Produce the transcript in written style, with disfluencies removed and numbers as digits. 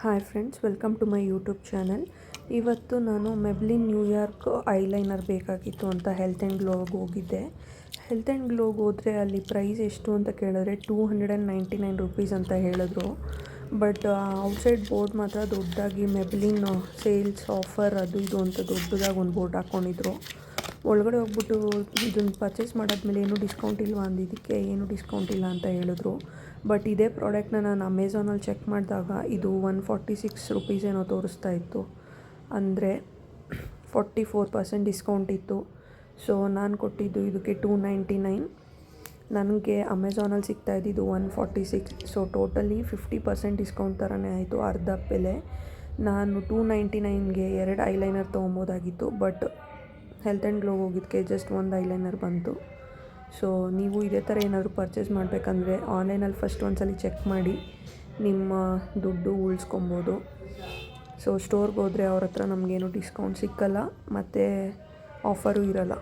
Hi friends, welcome to my YouTube channel. ಇವತ್ತು ನಾನು ಮೆಬ್ಲಿನ್ New York eyeliner ಬೇಕಾಗಿತ್ತು ಅಂತ ಹೆಲ್ತ್ ಆ್ಯಂಡ್ ಗ್ಲೋಗೆ ಹೋಗಿದ್ದೆ. ಹೆಲ್ತ್ ಆ್ಯಂಡ್ ಗ್ಲೋಗೆ ಹೋದರೆ ಅಲ್ಲಿ ಪ್ರೈಸ್ ಎಷ್ಟು ಅಂತ ಕೇಳಿದ್ರೆ $299 ಅಂತ ಹೇಳಿದ್ರು. ಬಟ್ ಔಟ್ಸೈಡ್ ಬೋರ್ಡ್ ಮಾತ್ರ ದೊಡ್ಡದಾಗಿ ಮೆಬ್ಲಿನ್ ಸೇಲ್ಸ್ ಆಫರ್ ಅದು ಇದು ಅಂತ ದೊಡ್ಡದಾಗಿ ಒಂದು ಬೋರ್ಡ್ ಹಾಕ್ಕೊಂಡಿದ್ರು. ಒಳಗಡೆ ಹೋಗ್ಬಿಟ್ಟು ಇದನ್ನು ಪರ್ಚೇಸ್ ಮಾಡಾದ್ಮೇಲೆ ಏನೂ ಡಿಸ್ಕೌಂಟ್ ಇಲ್ವಾ ಅಂದಿದ್ದಕ್ಕೆ ಏನೂ ಡಿಸ್ಕೌಂಟ್ ಇಲ್ಲ ಅಂತ ಹೇಳಿದ್ರು. ಬಟ್ ಇದೇ ಪ್ರಾಡಕ್ಟ್ನ ನಾನು ಅಮೆಝಾನಲ್ಲಿ ಚೆಕ್ ಮಾಡಿದಾಗ ಇದು $146 ಏನೋ ತೋರಿಸ್ತಾ ಇತ್ತು. ಅಂದರೆ 44% ಡಿಸ್ಕೌಂಟ್ ಇತ್ತು. ಸೊ ನಾನು ಕೊಟ್ಟಿದ್ದು ಇದಕ್ಕೆ $299. ನನಗೆ ಅಮೆಝಾನಲ್ಲಿ ಸಿಗ್ತಾ ಇದ್ದಿದ್ದು $146. ಸೊ ಟೋಟಲಿ 50% ಡಿಸ್ಕೌಂಟ್ ಥರನೇ ಆಯಿತು, ಅರ್ಧ ಬೆಲೆ. ನಾನು $299ಗೆ 2 ಐಲೈನರ್ ತೊಗೊಬೋದಾಗಿತ್ತು. ಬಟ್ ಹೆಲ್ತ್ ಆ್ಯಂಡ್ ಗ್ಲೋಗೆ ಹೋಗಿದ್ದಕ್ಕೆ ಜಸ್ಟ್ ಒಂದು ಐಲೈನರ್ ಬಂತು. ಸೊ ನೀವು ಇದೇ ಥರ ಏನಾದರೂ ಪರ್ಚೇಸ್ ಮಾಡಬೇಕಂದ್ರೆ ಆನ್ಲೈನಲ್ಲಿ ಫಸ್ಟ್ ಒಂದ್ಸಲ ಚೆಕ್ ಮಾಡಿ ನಿಮ್ಮ ದುಡ್ಡು ಉಳಿಸ್ಕೊಬೋದು. ಸೊ ಸ್ಟೋರ್ಗೆ ಹೋದರೆ ಅವ್ರ ಹತ್ರ ನಮಗೇನು ಡಿಸ್ಕೌಂಟ್ ಸಿಕ್ಕಲ್ಲ ಮತ್ತು ಆಫರು ಇರಲ್ಲ.